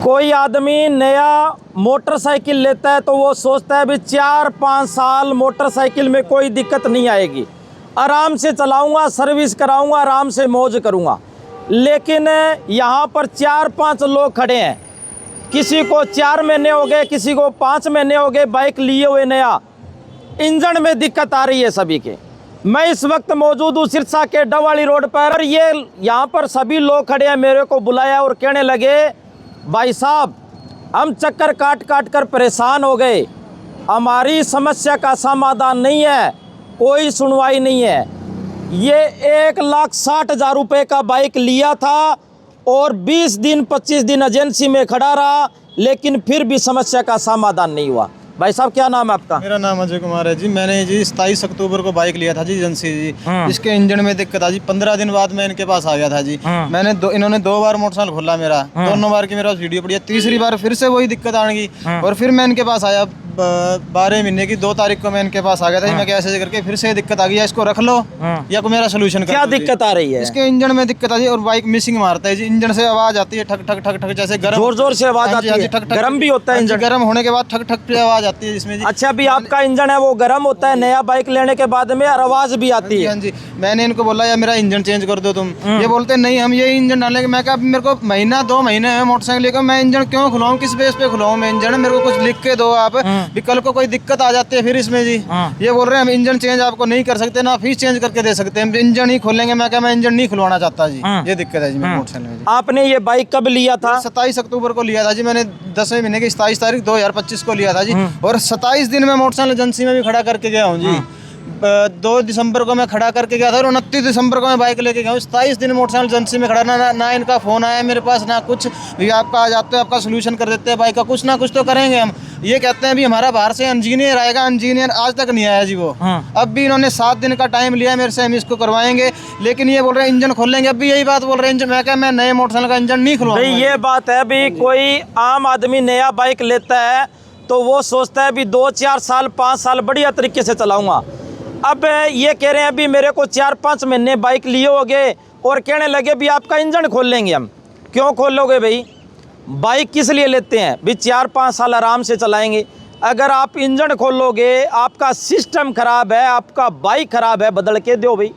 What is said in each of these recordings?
कोई आदमी नया मोटरसाइकिल लेता है तो वो सोचता है भी 4-5 साल मोटरसाइकिल में कोई दिक्कत नहीं आएगी, आराम से चलाऊंगा, सर्विस कराऊंगा, आराम से मौज करूंगा। लेकिन यहाँ पर 4-5 लोग खड़े हैं, किसी को 4 महीने हो गए, किसी को 5 महीने हो गए बाइक लिए हुए नया, इंजन में दिक्कत आ रही है सभी के। मैं इस वक्त मौजूद हूँ सिरसा के डवाली रोड पर और ये यहाँ पर सभी लोग खड़े हैं, मेरे को बुलाया और कहने लगे भाई साहब हम चक्कर काट काट कर परेशान हो गए, हमारी समस्या का समाधान नहीं है, कोई सुनवाई नहीं है। ये 1,60,000 रुपये का बाइक लिया था और 20 दिन 25 दिन एजेंसी में खड़ा रहा, लेकिन फिर भी समस्या का समाधान नहीं हुआ। भाई साहब क्या नाम है आपका? मेरा नाम अजय कुमार है जी। मैंने जी 27 अक्टूबर को बाइक लिया था जी एजेंसी जी। इसके इंजन में दिक्कत आ जी, 15 दिन बाद मैं इनके पास आ गया था जी। इन्होंने 2 बार मोटरसाइकिल खोला मेरा, दोनों बार की मेरा वीडियो पड़ी है। तीसरी बार फिर से वही दिक्कत आ गई और फिर मैं इनके पास आया 12 महीने की 2 तारीख को मैं इनके पास आ गया था। मैं कैसे करके फिर से दिक्कत आ गई, इसको रख लो या कोई मेरा सोल्यूशन कर। क्या दिक्कत आ रही है? इसके इंजन में दिक्कत आ रही है और बाइक मिसिंग मारता है जी। इंजन से आवाज आती है ठक ठक ठक ठक, जैसे गर्म जोर जोर से आवाज आती है, गर्म भी होता है इंजन, गर्म होने के बाद ठक ठक की आवाज आती है इसमें जी। अच्छा अभी आपका इंजन है वो गर्म होता है नया बाइक लेने के बाद में और आवाज भी आती है? हाँ जी। मैंने इनको बोला यार मेरा इंजन चेंज कर दो तुम, ये बोलते नहीं हम ये इंजन डालेंगे। मैं कहा मेरे को महीना 2 महीने है मोटरसाइकिल लेकर, मैं इंजन क्यों खुलाऊं, किस बेस पे खुलाऊं मैं इंजन? मेरे को कुछ लिख के दो आप, भी कल को कोई दिक्कत आ जाती है फिर इसमें जी। ये बोल रहे हैं हम इंजन चेंज आपको नहीं कर सकते, ना फीस चेंज करके दे सकते हैं, इंजन ही खोलेंगे। मैं क्या मैं इंजन नहीं खुलवाना चाहता जी, ये दिक्कत है जी मेरे मोटरसाइकिल में। आपने ये बाइक कब लिया था? 27 अक्टूबर को लिया था जी मैंने, 10वें महीने की 27 तारीख 2025 को लिया था जी। और 27 दिन में मोटरसाइकिल एजेंसी में भी खड़ा करके गया हूँ जी। 2 दिसंबर को मैं खड़ा करके गया था और 29 दिसंबर को मैं बाइक लेके गया हूँ। 27 दिन मोटरसाइकिल एजेंसी में खड़ा, ना इनका फ़ोन आया मेरे पास, ना कुछ भी। आपका आ जाते हैं, आपका सोल्यूशन कर देते हैं बाइक का, कुछ ना कुछ तो करेंगे हम। ये कहते हैं भी हमारा बाहर से इंजीनियर आएगा, इंजीनियर आज तक नहीं आया जी वो। अब भी इन्होंने 7 दिन का टाइम लिया मेरे से, हम इसको करवाएंगे, लेकिन ये बोल रहे हैं इंजन खोलेंगे। अब भी यही बात बोल रहे हैं, मैं क्या मैं नए मोटरसाइकिल का इंजन नहीं खुलवाऊंगा। ये बात है भी कोई आम आदमी नया बाइक लेता है तो वो सोचता है भी 2-4 साल 5 साल बढ़िया तरीके से चलाऊंगा। अब ये कह रहे हैं अभी मेरे को 4-5 महीने बाइक लिए हो गए और कहने लगे भी आपका इंजन खोल लेंगे हम। क्यों खोल लोगे भाई? बाइक किस लिए लेते हैं भी? 4-5 साल आराम से चलाएंगे। अगर आप इंजन खोलोगे, आपका सिस्टम खराब है, आपका बाइक खराब है, बदल के दो भाई।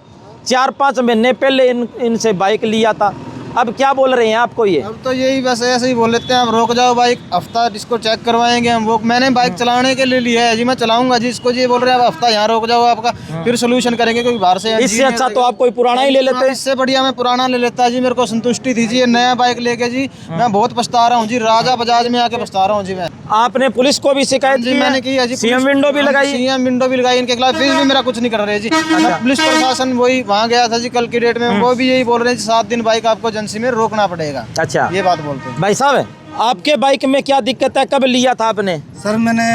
4-5 महीने पहले इनसे बाइक लिया था, अब क्या बोल रहे हैं आपको? ये अब तो यही बस ऐसे ही बोल लेते हैं, आप रोक जाओ बाइक, हफ्ता इसको चेक करवाएंगे हम। वो मैंने बाइक चलाने के लिए लिया है जी, मैं चलाऊंगा जी इसको। जी बोल रहे हैं आप हफ्ता यहाँ रोक जाओ, आपका फिर सोल्यूशन करेंगे कोई बाहर से। इससे अच्छा तो आप कोई पुराना ही ले लेते हैं। इससे बढ़िया मैं पुराना ले लेता जी, मेरे को संतुष्टि थी जी। ये नया बाइक लेके जी मैं बहुत पछता रहा हूँ जी, राजा बजाज में आके पछता रहा हूँ जी मैं। आपने पुलिस को भी शिकायत की? मैंने की है जी, सीएम विंडो भी लगाई? सीएम विंडो भी लगाई इनके खिलाफ, फिर भी मेरा कुछ नहीं कर रहे जी। पुलिस प्रशासन वही वहाँ गया था जी कल की डेट में, वो भी यही बोल रहे हैं 7 दिन बाइक आपको एजेंसी में रोकना पड़ेगा। अच्छा ये बात बोलते हैं। भाई साहब आपके बाइक में क्या दिक्कत है, कब लिया था आपने? सर मैंने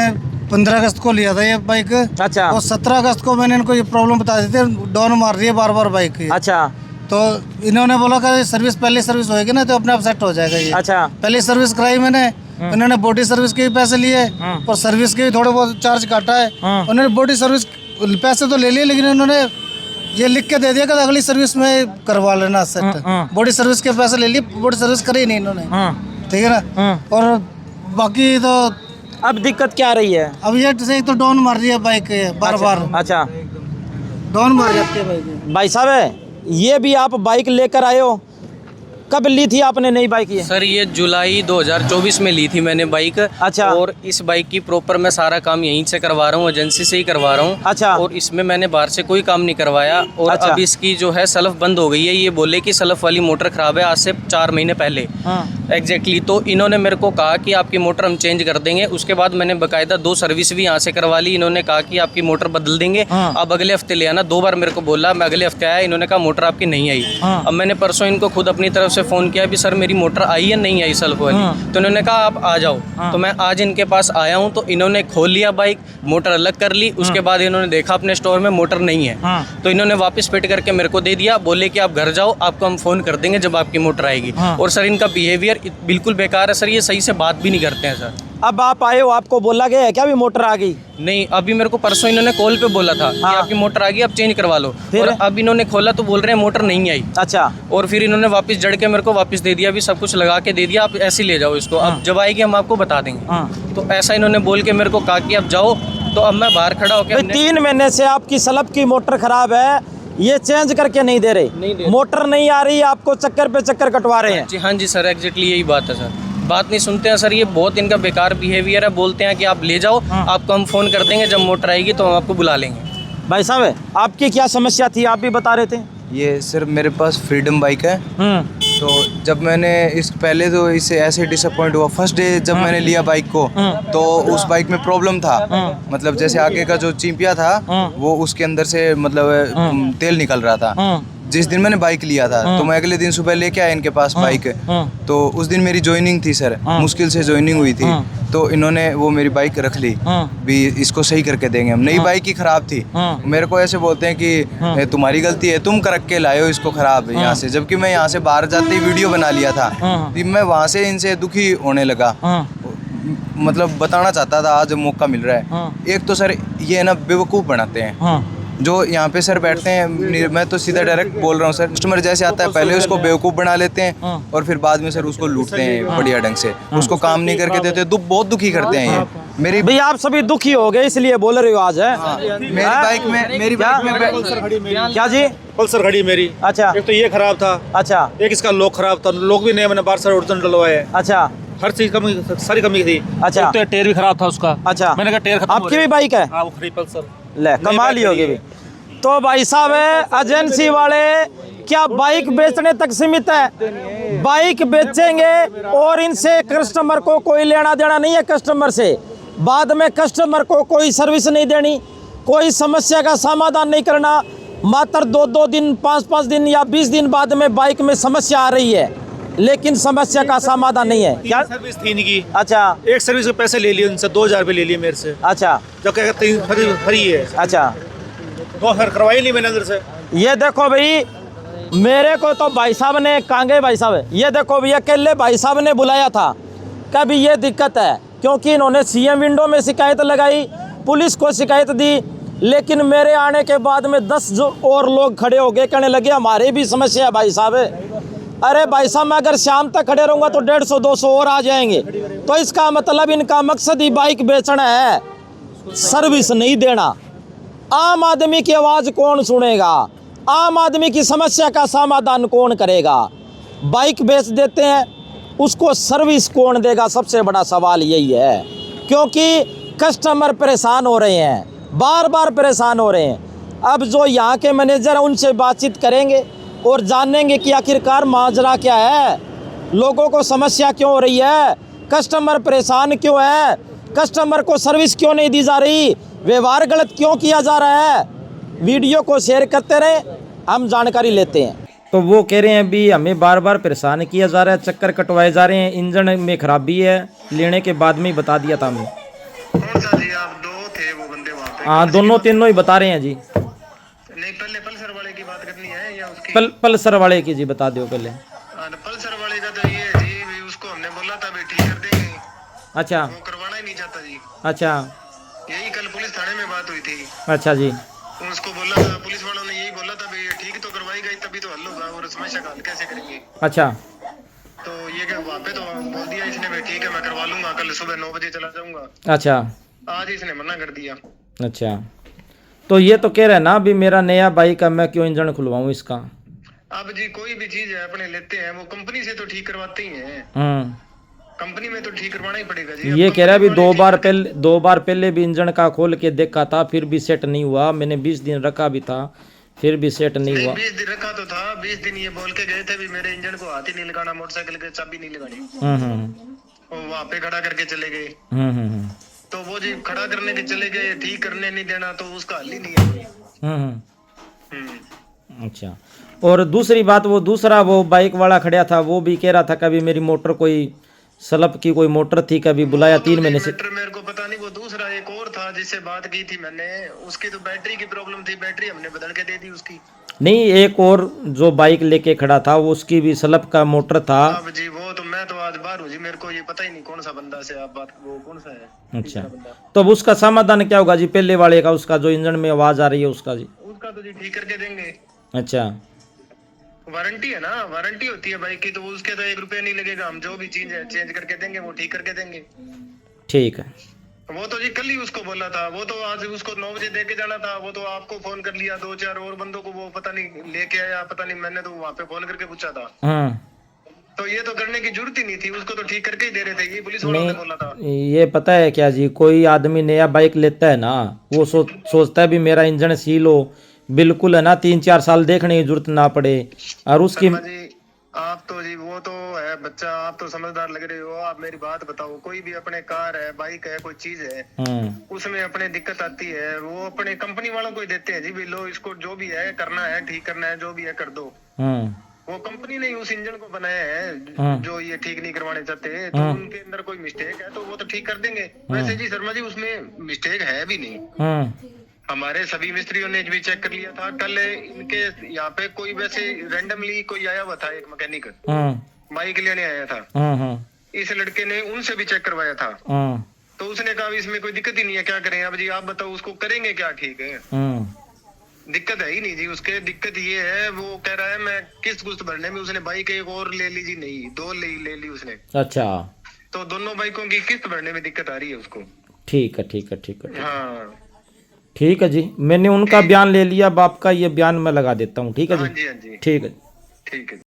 15 अगस्त को लिया था ये बाइक। अच्छा। और 17 अगस्त को मैंने इनको ये प्रॉब्लम बता दी थी, डाउन मार रही है बार बार बाइक। अच्छा। तो इन्होंने बोला कि सर्विस पहली सर्विस होएगी ना तो अपने आप सेट हो जाएगा ये। अच्छा। पहली सर्विस कराई मैंने, इन्होंने बॉडी सर्विस के भी पैसे लिए और सर्विस के भी थोड़े बहुत चार्ज काटा है। उन्होंने बॉडी सर्विस पैसे तो ले लिए, लेकिन उन्होंने ये लिख के दे दिया कि अगली सर्विस में करवा लेना सेट। बॉडी सर्विस के पैसे ले लिए, बॉडी सर्विस करी नहीं इन्होंने, ठीक है ना। और बाकी तो अब दिक्कत क्या आ रही है? अब ये एक तो डाउन मार रही है बाइक बार बार। अच्छा डाउन मार जाती है बाइक। भाई साहब ये भी आप बाइक लेकर आए हो, कब ली थी आपने नई बाइक? ये सर ये जुलाई 2024 में ली थी मैंने बाइक। अच्छा। और इस बाइक की प्रॉपर मैं सारा काम यहीं से करवा रहा हूँ, एजेंसी से ही करवा रहा हूँ। अच्छा। और इसमें मैंने बाहर से कोई काम नहीं करवाया। और अच्छा। अब इसकी जो है सल्फ बंद हो गई है, ये बोले कि सल्फ वाली मोटर खराब है आज से 4 महीने पहले एग्जैक्टली। तो इन्होंने मेरे को कहा कि आपकी मोटर हम चेंज कर देंगे। उसके बाद मैंने बाकायदा 2 सर्विस भी यहाँ से करवा ली। इन्होंने कहा कि आपकी मोटर बदल देंगे, अब अगले हफ्ते ले आना। 2 बार मेरे को बोला, मैं अगले हफ्ते आया, इन्होंने कहा मोटर आपकी नहीं आई। अब मैंने परसों इनको खुद अपनी तरफ से फ़ोन किया भी सर मेरी मोटर आई या नहीं आई सल्फ वाली। तो इन्होंने कहा आप आ जाओ। तो मैं आज इनके पास आया हूँ, तो इन्होंने खोल लिया बाइक, मोटर अलग कर ली। उसके बाद इन्होंने देखा अपने स्टोर में मोटर नहीं है, तो इन्होंने वापस फिट करके मेरे को दे दिया। बोले कि आप घर जाओ, आपको हम फ़ोन कर देंगे जब आपकी मोटर आएगी। और सर इनका बिहेवियर बिल्कुल बेकार है सर, ये सही से बात भी नहीं करते हैं सर। अब आप आए हो, आपको बोला गया है क्या भी मोटर आ गई? नहीं, अभी मेरे को परसों इन्होंने कॉल पे बोला था कि आपकी मोटर आ गई, आप चेंज करवा लो। फिर? और अब इन्होंने खोला तो बोल रहे हैं मोटर नहीं आई। अच्छा, और फिर इन्होंने वापस जड़ के मेरे को वापस दे दिया, अभी सब कुछ लगा के दे दिया, आप ऐसे ही ले जाओ इसको, अब जब आएगी हम आपको बता देंगे। तो ऐसा इन्होंने बोल के मेरे को कहा कि अब जाओ। तो अब मैं बाहर खड़ा होकर 3 महीने से आपकी स्लप की मोटर खराब है, ये चेंज करके नहीं दे रहे, मोटर नहीं आ रही, आपको चक्कर पे चक्कर कटवा रहे हैं। जी हाँ जी सर, एग्जैक्टली यही बात है सर। बात नहीं सुनते हैं सर, ये बहुत इनका बेकार बिहेवियर है। बोलते हैं कि आप ले जाओ, आपको हम फ़ोन कर देंगे, जब मोटर आएगी तो हम आपको बुला लेंगे। भाई साहब, आपकी क्या समस्या थी, आप भी बता रहे थे? ये सर मेरे पास फ्रीडम बाइक है। तो जब मैंने इस पहले तो इससे ऐसे डिसअपॉइंट हुआ फर्स्ट डे जब मैंने लिया बाइक को, तो उस बाइक में प्रॉब्लम था। मतलब जैसे आगे का जो चिंपिया था वो उसके अंदर से मतलब तेल निकल रहा था। जिस दिन मैंने बाइक लिया था तो मैं अगले दिन सुबह लेके आया इनके पास बाइक। तो उस दिन मेरी ज्वाइनिंग थी सर, मुश्किल से ज्वाइनिंग हुई थी। तो इन्होंने वो मेरी बाइक रख ली भी इसको सही करके देंगे हम। नई बाइक ही खराब थी। मेरे को ऐसे बोलते हैं कि तुम्हारी गलती है, तुम कर के लाए हो इसको खराब यहाँ से, जबकि मैं यहाँ से बाहर जाते ही वीडियो बना लिया था। मैं वहाँ से इनसे दुखी होने लगा, मतलब बताना चाहता था आज मौका मिल रहा है। एक तो सर ये ना बेवकूफ़ बनाते हैं जो यहाँ पे सर बैठते हैं। मैं तो सीधा डायरेक्ट बोल रहा हूँ सर, कस्टमर जैसे आता है पहले उसको बेवकूफ़ बना लेते हैं और फिर बाद में सर उसको लूटते हैं बढ़िया ढंग से, उसको काम नहीं करके देते। बहुत दुखी करते हैं ये मेरी। भाई आप सभी दुखी हो गए इसलिए बोल रहे हो आज, है? मेरी बाइक में क्या जी? पल्सर खड़ी मेरी। अच्छा, एक तो ये खराब था, अच्छा, एक इसका लॉक खराब था, लॉक भी नहीं मैंने बाहर से ओरिजिनल डलवाया है। अच्छा, हर चीज कमी, सारी कमी थी। अच्छा। एक तो टायर भी खराब था उसका। अच्छा, मैंने कहा टायर खत्म हो आपकी रहा भी बाइक है? हाँ, वो खड़ी पल्सर। ले कमाल ही होगी भी। तो भाई साहब एजेंसी वाले क्या बाइक बेचने तक सीमित है? बाइक बेचेंगे और इनसे कस्टमर को कोई लेना देना नहीं है। कस्टमर से बाद में कस्टमर को कोई सर्विस नहीं देनी, कोई समस्या का समाधान नहीं करना। मात्र 2-2 दिन, 5-5 दिन या 20 दिन बाद में बाइक में समस्या आ रही है, लेकिन समस्या का समाधान नहीं है। क्या सर्विस थी इनकी? अच्छा, एक सर्विस के पैसे ले लिए उनसे, 2000 रुपये ले लिए मेरे से। अच्छा, जब कहते फ्री है। अच्छा, तो फिर करवाई नहीं मैंने अंदर से। ये देखो भाई, मेरे को तो भाई साहब ने कांगे भाई साहब, ये देखो भैया अकेले भाई साहब ने बुलाया था कभी ये दिक्कत है, क्योंकि इन्होंने सीएम विंडो में शिकायत लगाई, पुलिस को शिकायत दी, लेकिन मेरे आने के बाद में 10 जो और लोग खड़े हो गए, कहने लगे हमारे भी समस्या है भाई साहब। अरे भाई साहब, मैं अगर शाम तक खड़े रहूँगा तो 150-200 और आ जाएंगे। तो इसका मतलब इनका मकसद ही बाइक बेचना है, सर्विस नहीं देना। आम आदमी की आवाज़ कौन सुनेगा? आम आदमी की समस्या का समाधान कौन करेगा? बाइक बेच देते हैं, उसको सर्विस कौन देगा? सबसे बड़ा सवाल यही है, क्योंकि कस्टमर परेशान हो रहे हैं, बार बार परेशान हो रहे हैं। अब जो यहाँ के मैनेजर हैं उनसे बातचीत करेंगे और जानेंगे कि आखिरकार माजरा क्या है, लोगों को समस्या क्यों हो रही है, कस्टमर परेशान क्यों है, कस्टमर को सर्विस क्यों नहीं दी जा रही, व्यवहार गलत क्यों किया जा रहा है। वीडियो को शेयर करते रहे, हम जानकारी लेते हैं। तो वो कह रहे हैं भी हमें बार बार परेशान किया जा रहा है, चक्कर कटवाए जा रहे हैं, इंजन में खराबी है, लेने के बाद में ही बता दिया था हमें। कौन सा जी? आप दो थे वो बंदे वहाँ पे? हाँ, दोनों तीनों ही बता रहे हैं जी। नहीं, पहले पल्सर वाले की बात करनी है या उसकी? पल्सर वाले की जी बता दो पहले। पल्सर वाले का तो ये है जी, भी उसको हमने बोला था भी ठीक कर देंगे, अच्छा, वो करवाना ही नहीं चाहता जी। अच्छा, यही कल पुलिस थाने में बात हुई थी। अच्छा जी, उसको बोला था, पुलिस वालों ने यही बोला था भी ठीक तो करवाई गई तभी तो हल होगा, और समस्या का हल कैसे करेंगे। अच्छा, तो ये क्या वहाँ पे तो बोल दिया इसने भी ठीक है मैं करवा लूंगा, कल सुबह 9 बजे चला जाऊंगा। अच्छा, आज इसने मना कर दिया। अच्छा। तो ये तो कह रहे हैं ना अभी मेरा नया बाइक है, मैं क्यों इंजन खुलवाऊं इसका। अब जी कोई भी चीज है अपने लेते हैं, वो कंपनी से तो ठीक करवाते ही हैं, कंपनी में तो ठीक करवाना ही पड़ेगा जी। ये कह रहा है अभी 2 बार पहले भी इंजन का खोल के देखा था, फिर भी सेट नहीं हुआ। मैंने 20 दिन रखा भी था, फिर भी सेट नहीं हुआ। 20 दिन रखा तो था, 20 दिन ये बोल के गए थे भी मेरे इंजन को हाथ ही नहीं लगाना, मोटरसाइकिल के चाबी नहीं लगानी। वो वहाँ पे खड़ा करके चले गए। तो वो जी खड़ा करने के चले गए, ठीक करने नहीं देना, तो उसका हल ही नहीं है। अच्छा। और दूसरी बात, वो दूसरा वो बाइक वाला खड़ा था, वो भी कह रहा था कभी मेरी मोटर कोई स्लप की कोई मोटर थी, कभी बुलाया 3 महीने से। मेरे को पता नहीं, वो दूसरा एक और था जिससे बात की थी मैंने, उसकी तो बैटरी की प्रॉब्लम थी, बैटरी हमने बदल के दे दी उसकी। नहीं, एक और जो बाइक लेके खड़ा था वो उसकी भी स्लप का मोटर था। अब जी वो तो मैं तो आज बाहर हूँ जी, मेरे को ये पता ही नहीं कौन सा बंदा से आप बात, वो कौन सा है अच्छा, तीसरा बंदा। तो अब उसका समाधान क्या होगा जी? पहले वाले का, उसका जो इंजन में आवाज आ रही है उसका जी? उसका तो जी ठीक करके देंगे। अच्छा, वारंटी है ना, वारंटी होती है बाइक की, तो उसके तो 1 रुपया नहीं लगेगा, हम जो भी चीज है चेंज करके देंगे, वो ठीक करके देंगे। ठीक है। वो तो जी कल ही उसको बोला था, वो तो आज उसको 9 बजे दे के जाना था, वो तो आपको फोन कर लिया, 2-4 और बंदों को वो पता नहीं लेके आया, पता नहीं, मैंने तो वहाँ पे फोन करके पूछा था। तो ये तो करने की जरूरत ही नहीं थी, उसको तो ठीक करके ही दे रहे थे, ये पुलिस वालों ने बोला था। ये पता है क्या जी, कोई आदमी नया बाइक लेता है ना, वो सोचता है भी मेरा इंजन सील हो, बिल्कुल है ना, 3-4 साल देखने की जरूरत ना पड़े। और उसकी शर्मा जी आप तो जी वो तो है बच्चा, आप तो समझदार लग रहे हो, आप मेरी बात बताओ, कोई भी अपने कार है, बाइक है, कोई चीज है, उसमें अपने दिक्कत आती है, वो अपने कंपनी वालों को ही देते हैं जी, भी लो इसको जो भी है करना है, ठीक करना है, जो भी है कर दो। वो कंपनी ने उस इंजन को बनाया है जो ये ठीक नहीं करवाने चाहते, तो उनके अंदर कोई मिस्टेक है तो वो तो ठीक कर देंगे। वैसे जी शर्मा जी उसमें मिस्टेक है भी नहीं, हमारे सभी मिस्त्रियों ने भी चेक कर लिया था। कल इनके यहाँ पे कोई वैसे रैंडमली कोई आया हुआ था, एक मैकेनिक बाइक लेने आया था, इस लड़के ने उनसे भी चेक करवाया था, तो उसने कहा इसमें कोई दिक्कत ही नहीं है, क्या करें अब जी आप बताओ, उसको करेंगे क्या? ठीक है, दिक्कत है ही नहीं जी उसके, दिक्कत ये है वो कह रहा है मैं किस्त कुस्त भरने में, उसने बाइक एक और ले ली जी, नहीं 2 ले ली उसने। अच्छा, तो दोनों बाइकों की किस्त भरने में दिक्कत आ रही है उसको। ठीक है, ठीक है, ठीक है, हाँ ठीक है जी, मैंने उनका बयान ले लिया, बाप का ये बयान मैं लगा देता हूँ। ठीक है हाँ जी, जी, हाँ जी, ठीक है। ठीक है।